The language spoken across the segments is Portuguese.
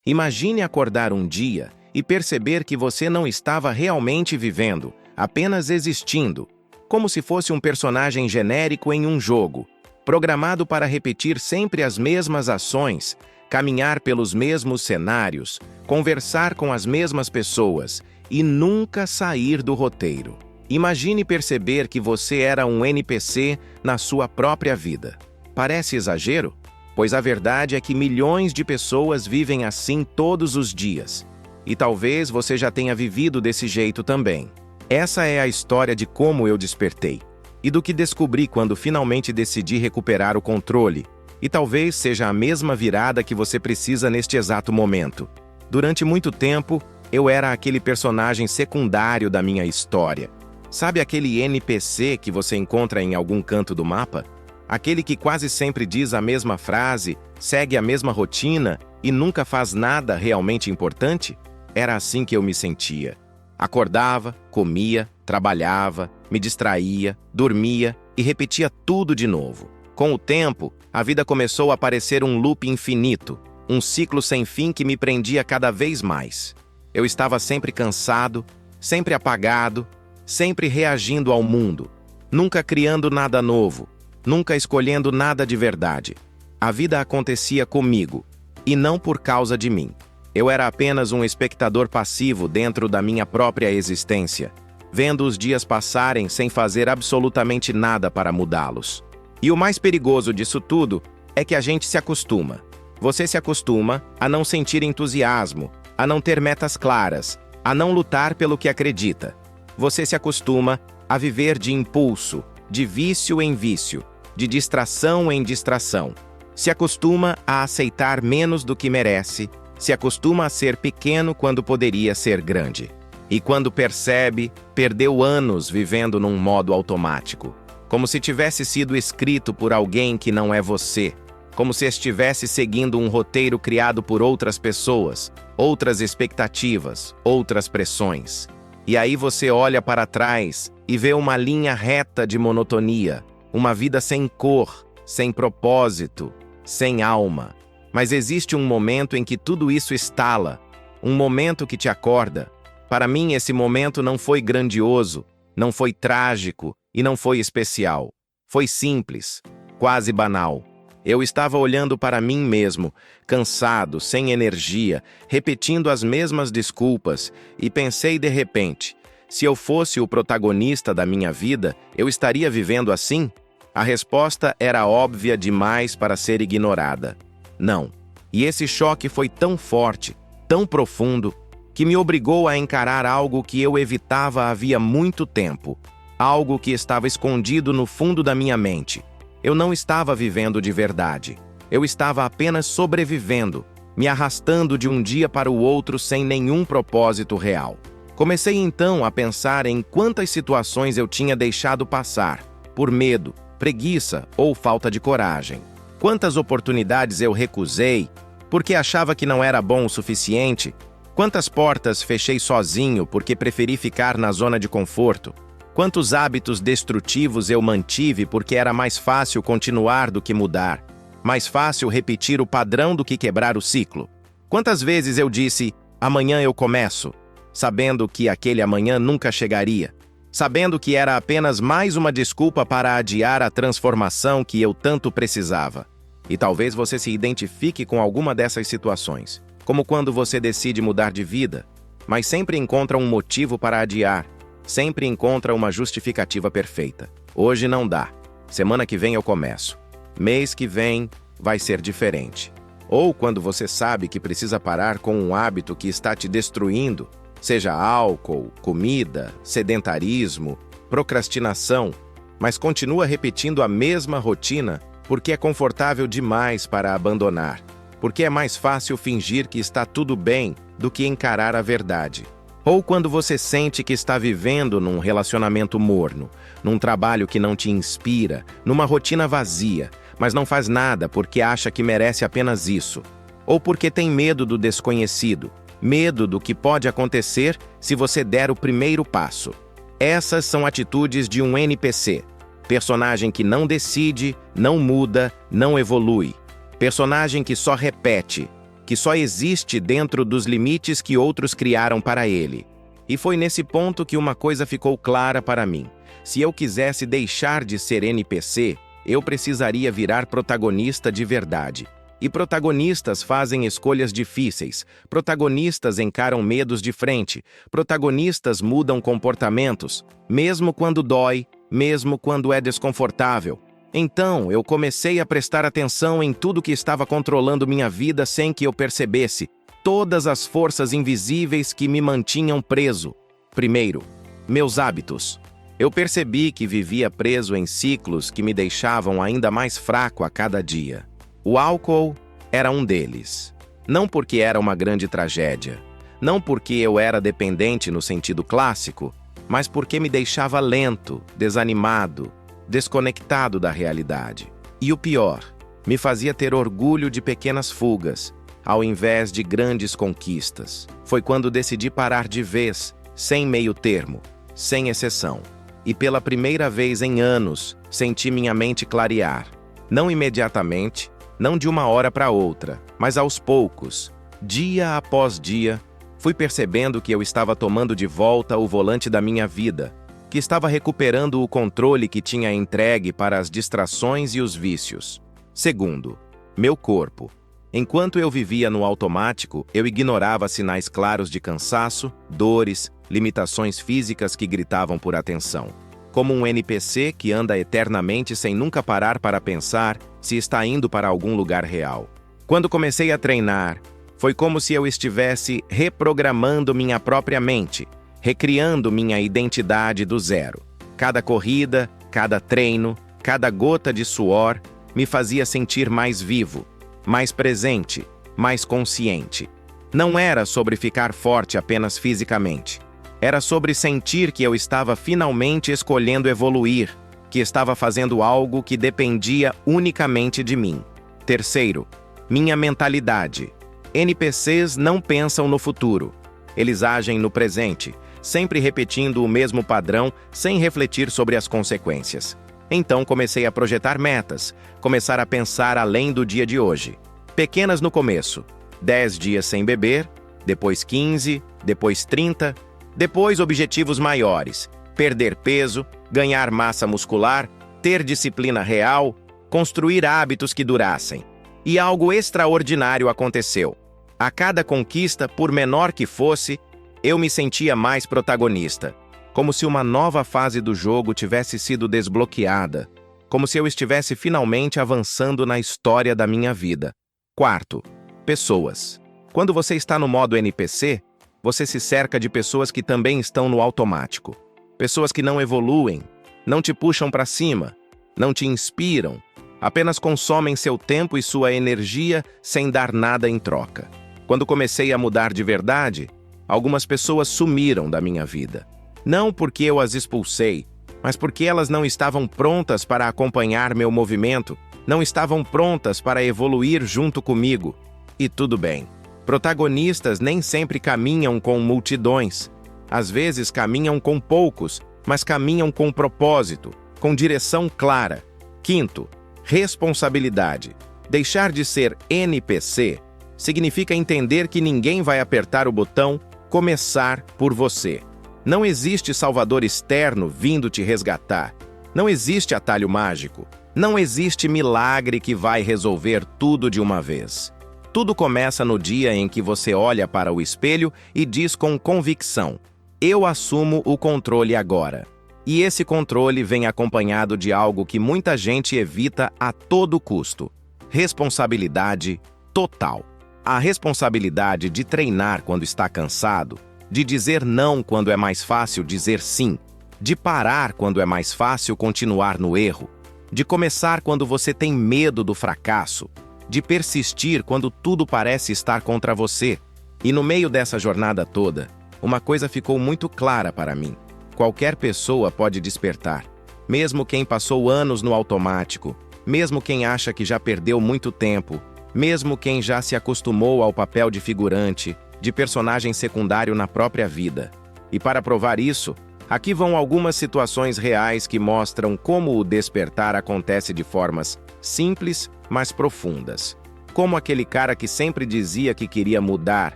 Imagine acordar um dia e perceber que você não estava realmente vivendo, apenas existindo, como se fosse um personagem genérico em um jogo, programado para repetir sempre as mesmas ações, caminhar pelos mesmos cenários, conversar com as mesmas pessoas e nunca sair do roteiro. Imagine perceber que você era um NPC na sua própria vida. Parece exagero? Pois a verdade é que milhões de pessoas vivem assim todos os dias. E talvez você já tenha vivido desse jeito também. Essa é a história de como eu despertei. E do que descobri quando finalmente decidi recuperar o controle. E talvez seja a mesma virada que você precisa neste exato momento. Durante muito tempo, eu era aquele personagem secundário da minha história. Sabe aquele NPC que você encontra em algum canto do mapa? Aquele que quase sempre diz a mesma frase, segue a mesma rotina e nunca faz nada realmente importante? Era assim que eu me sentia. Acordava, comia, trabalhava, me distraía, dormia e repetia tudo de novo. Com o tempo, a vida começou a parecer um loop infinito, um ciclo sem fim que me prendia cada vez mais. Eu estava sempre cansado, sempre apagado, sempre reagindo ao mundo, nunca criando nada novo, nunca escolhendo nada de verdade. A vida acontecia comigo, e não por causa de mim. Eu era apenas um espectador passivo dentro da minha própria existência, vendo os dias passarem sem fazer absolutamente nada para mudá-los. E o mais perigoso disso tudo é que a gente se acostuma. Você se acostuma a não sentir entusiasmo, a não ter metas claras, a não lutar pelo que acredita. Você se acostuma a viver de impulso, de vício em vício, de distração em distração. Se acostuma a aceitar menos do que merece, se acostuma a ser pequeno quando poderia ser grande. E quando percebe, perdeu anos vivendo num modo automático, como se tivesse sido escrito por alguém que não é você, como se estivesse seguindo um roteiro criado por outras pessoas, outras expectativas, outras pressões. E aí você olha para trás e vê uma linha reta de monotonia, uma vida sem cor, sem propósito, sem alma. Mas existe um momento em que tudo isso estala, um momento que te acorda. Para mim, esse momento não foi grandioso, não foi trágico e não foi especial. Foi simples, quase banal. Eu estava olhando para mim mesmo, cansado, sem energia, repetindo as mesmas desculpas, e pensei de repente, se eu fosse o protagonista da minha vida, eu estaria vivendo assim? A resposta era óbvia demais para ser ignorada. Não. E esse choque foi tão forte, tão profundo, que me obrigou a encarar algo que eu evitava havia muito tempo, algo que estava escondido no fundo da minha mente. Eu não estava vivendo de verdade. Eu estava apenas sobrevivendo, me arrastando de um dia para o outro sem nenhum propósito real. Comecei então a pensar em quantas situações eu tinha deixado passar, por medo, preguiça ou falta de coragem. Quantas oportunidades eu recusei, porque achava que não era bom o suficiente. Quantas portas fechei sozinho porque preferi ficar na zona de conforto. Quantos hábitos destrutivos eu mantive porque era mais fácil continuar do que mudar. Mais fácil repetir o padrão do que quebrar o ciclo. Quantas vezes eu disse, amanhã eu começo, sabendo que aquele amanhã nunca chegaria. Sabendo que era apenas mais uma desculpa para adiar a transformação que eu tanto precisava. E talvez você se identifique com alguma dessas situações, como quando você decide mudar de vida, mas sempre encontra um motivo para adiar, sempre encontra uma justificativa perfeita. Hoje não dá, semana que vem eu começo, mês que vem vai ser diferente. Ou quando você sabe que precisa parar com um hábito que está te destruindo, seja álcool, comida, sedentarismo, procrastinação, mas continua repetindo a mesma rotina porque é confortável demais para abandonar, porque é mais fácil fingir que está tudo bem do que encarar a verdade. Ou quando você sente que está vivendo num relacionamento morno, num trabalho que não te inspira, numa rotina vazia, mas não faz nada porque acha que merece apenas isso. Ou porque tem medo do desconhecido, medo do que pode acontecer se você der o primeiro passo. Essas são atitudes de um NPC, personagem que não decide, não muda, não evolui. Personagem que só repete, que só existe dentro dos limites que outros criaram para ele. E foi nesse ponto que uma coisa ficou clara para mim. Se eu quisesse deixar de ser NPC, eu precisaria virar protagonista de verdade. E protagonistas fazem escolhas difíceis, protagonistas encaram medos de frente, protagonistas mudam comportamentos, mesmo quando dói, mesmo quando é desconfortável. Então, eu comecei a prestar atenção em tudo que estava controlando minha vida sem que eu percebesse, todas as forças invisíveis que me mantinham preso. Primeiro, meus hábitos. Eu percebi que vivia preso em ciclos que me deixavam ainda mais fraco a cada dia. O álcool era um deles. Não porque era uma grande tragédia, não porque eu era dependente no sentido clássico, mas porque me deixava lento, desanimado, desconectado da realidade. E o pior, me fazia ter orgulho de pequenas fugas, ao invés de grandes conquistas. Foi quando decidi parar de vez, sem meio termo, sem exceção. E pela primeira vez em anos, senti minha mente clarear. Não imediatamente, não de uma hora para outra, mas aos poucos, dia após dia, fui percebendo que eu estava tomando de volta o volante da minha vida, que estava recuperando o controle que tinha entregue para as distrações e os vícios. Segundo, meu corpo. Enquanto eu vivia no automático, eu ignorava sinais claros de cansaço, dores, limitações físicas que gritavam por atenção. Como um NPC que anda eternamente sem nunca parar para pensar se está indo para algum lugar real. Quando comecei a treinar, foi como se eu estivesse reprogramando minha própria mente, recriando minha identidade do zero. Cada corrida, cada treino, cada gota de suor me fazia sentir mais vivo, mais presente, mais consciente. Não era sobre ficar forte apenas fisicamente. Era sobre sentir que eu estava finalmente escolhendo evoluir, que estava fazendo algo que dependia unicamente de mim. Terceiro, minha mentalidade. NPCs não pensam no futuro. Eles agem no presente, sempre repetindo o mesmo padrão sem refletir sobre as consequências. Então comecei a projetar metas, começar a pensar além do dia de hoje. Pequenas no começo, 10 dias sem beber, depois 15, depois 30, depois objetivos maiores, perder peso, ganhar massa muscular, ter disciplina real, construir hábitos que durassem. E algo extraordinário aconteceu. A cada conquista, por menor que fosse, eu me sentia mais protagonista, como se uma nova fase do jogo tivesse sido desbloqueada, como se eu estivesse finalmente avançando na história da minha vida. Quarto, pessoas. Quando você está no modo NPC, você se cerca de pessoas que também estão no automático. Pessoas que não evoluem, não te puxam para cima, não te inspiram, apenas consomem seu tempo e sua energia sem dar nada em troca. Quando comecei a mudar de verdade, algumas pessoas sumiram da minha vida. Não porque eu as expulsei, mas porque elas não estavam prontas para acompanhar meu movimento, não estavam prontas para evoluir junto comigo. E tudo bem. Protagonistas nem sempre caminham com multidões. Às vezes caminham com poucos, mas caminham com propósito, com direção clara. Quinto, responsabilidade. Deixar de ser NPC significa entender que ninguém vai apertar o botão começar por você. Não existe salvador externo vindo te resgatar. Não existe atalho mágico. Não existe milagre que vai resolver tudo de uma vez. Tudo começa no dia em que você olha para o espelho e diz com convicção: eu assumo o controle agora. E esse controle vem acompanhado de algo que muita gente evita a todo custo: responsabilidade total. A responsabilidade de treinar quando está cansado, de dizer não quando é mais fácil dizer sim, de parar quando é mais fácil continuar no erro, de começar quando você tem medo do fracasso, de persistir quando tudo parece estar contra você. E no meio dessa jornada toda, uma coisa ficou muito clara para mim. Qualquer pessoa pode despertar, mesmo quem passou anos no automático, mesmo quem acha que já perdeu muito tempo, mesmo quem já se acostumou ao papel de figurante, de personagem secundário na própria vida. E para provar isso, aqui vão algumas situações reais que mostram como o despertar acontece de formas simples, mas profundas. como aquele cara que sempre dizia que queria mudar,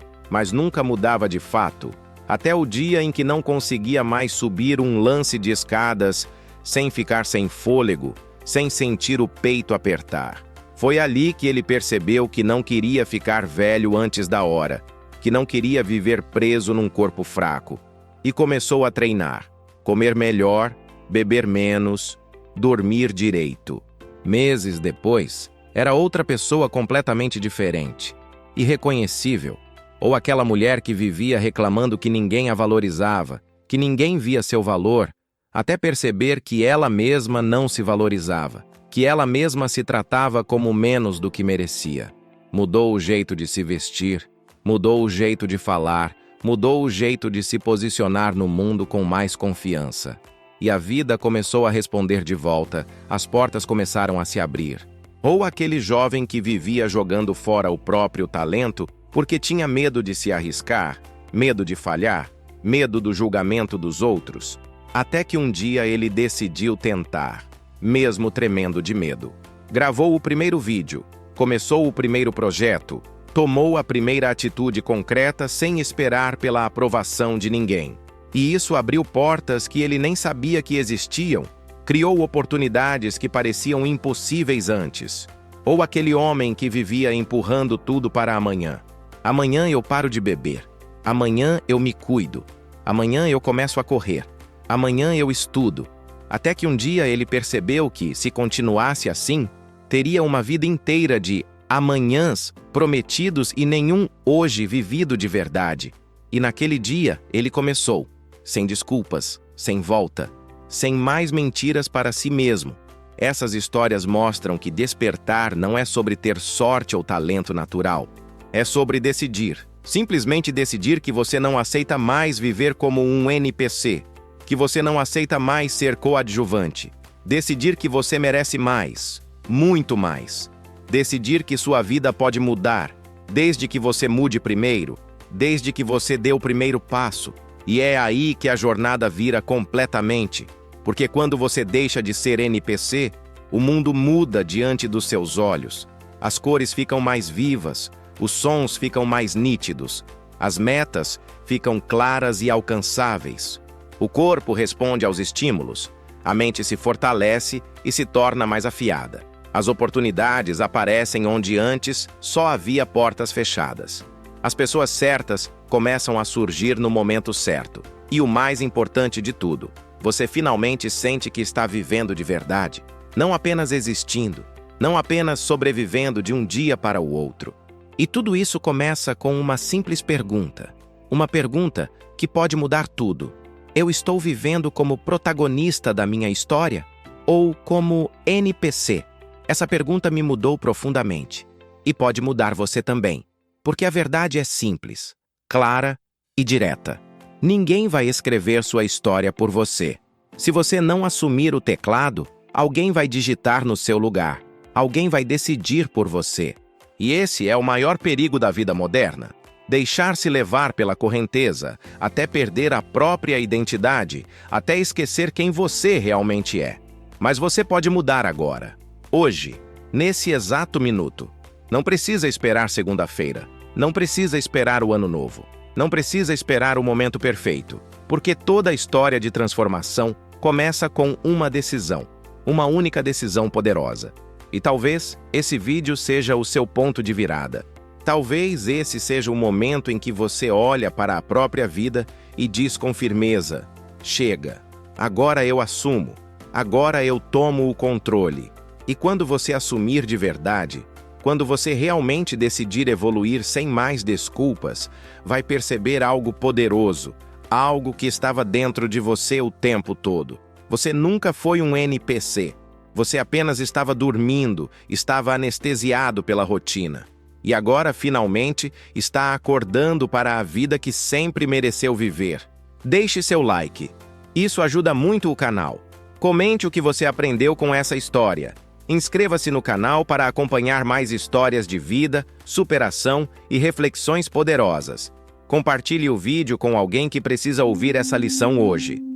mas nunca mudava de fato, até o dia em que não conseguia mais subir um lance de escadas sem ficar sem fôlego, sem sentir o peito apertar. Foi ali que ele percebeu que não queria ficar velho antes da hora, que não queria viver preso num corpo fraco, e começou a treinar, comer melhor, beber menos, dormir direito. Meses depois, era outra pessoa completamente diferente, irreconhecível, ou aquela mulher que vivia reclamando que ninguém a valorizava, que ninguém via seu valor, até perceber que ela mesma não se valorizava, que ela mesma se tratava como menos do que merecia. Mudou o jeito de se vestir, mudou o jeito de falar, mudou o jeito de se posicionar no mundo com mais confiança. E a vida começou a responder de volta, as portas começaram a se abrir. Ou aquele jovem que vivia jogando fora o próprio talento porque tinha medo de se arriscar, medo de falhar, medo do julgamento dos outros, até que um dia ele decidiu tentar, mesmo tremendo de medo. Gravou o primeiro vídeo, começou o primeiro projeto, tomou a primeira atitude concreta sem esperar pela aprovação de ninguém. E isso abriu portas que ele nem sabia que existiam, criou oportunidades que pareciam impossíveis antes. Ou aquele homem que vivia empurrando tudo para amanhã. Amanhã eu paro de beber. Amanhã eu me cuido. Amanhã eu começo a correr. Amanhã eu estudo. Até que um dia ele percebeu que, se continuasse assim, teria uma vida inteira de amanhãs prometidos e nenhum hoje vivido de verdade. E naquele dia ele começou, sem desculpas, sem volta, sem mais mentiras para si mesmo. Essas histórias mostram que despertar não é sobre ter sorte ou talento natural. É sobre decidir. Simplesmente decidir que você não aceita mais viver como um NPC, que você não aceita mais ser coadjuvante. Decidir que você merece mais, muito mais. Decidir que sua vida pode mudar, desde que você mude primeiro, desde que você dê o primeiro passo. E é aí que a jornada vira completamente. Porque quando você deixa de ser NPC, o mundo muda diante dos seus olhos. As cores ficam mais vivas, os sons ficam mais nítidos, as metas ficam claras e alcançáveis. O corpo responde aos estímulos, a mente se fortalece e se torna mais afiada. As oportunidades aparecem onde antes só havia portas fechadas. As pessoas certas começam a surgir no momento certo. E o mais importante de tudo, você finalmente sente que está vivendo de verdade, não apenas existindo, não apenas sobrevivendo de um dia para o outro. E tudo isso começa com uma simples pergunta. Uma pergunta que pode mudar tudo. Eu estou vivendo como protagonista da minha história? Ou como NPC? Essa pergunta me mudou profundamente. E pode mudar você também. Porque a verdade é simples, clara e direta. Ninguém vai escrever sua história por você. Se você não assumir o teclado, alguém vai digitar no seu lugar. Alguém vai decidir por você. E esse é o maior perigo da vida moderna. Deixar-se levar pela correnteza, até perder a própria identidade, até esquecer quem você realmente é. Mas você pode mudar agora. Hoje, nesse exato minuto. Não precisa esperar segunda-feira. Não precisa esperar o ano novo. Não precisa esperar o momento perfeito. Porque toda a história de transformação começa com uma decisão. Uma única decisão poderosa. E talvez esse vídeo seja o seu ponto de virada. Talvez esse seja o momento em que você olha para a própria vida e diz com firmeza: chega, agora eu assumo, agora eu tomo o controle. E quando você assumir de verdade, quando você realmente decidir evoluir sem mais desculpas, vai perceber algo poderoso, algo que estava dentro de você o tempo todo. Você nunca foi um NPC. Você apenas estava dormindo, estava anestesiado pela rotina. E agora, finalmente, está acordando para a vida que sempre mereceu viver. Deixe seu like. Isso ajuda muito o canal. Comente o que você aprendeu com essa história. Inscreva-se no canal para acompanhar mais histórias de vida, superação e reflexões poderosas. Compartilhe o vídeo com alguém que precisa ouvir essa lição hoje.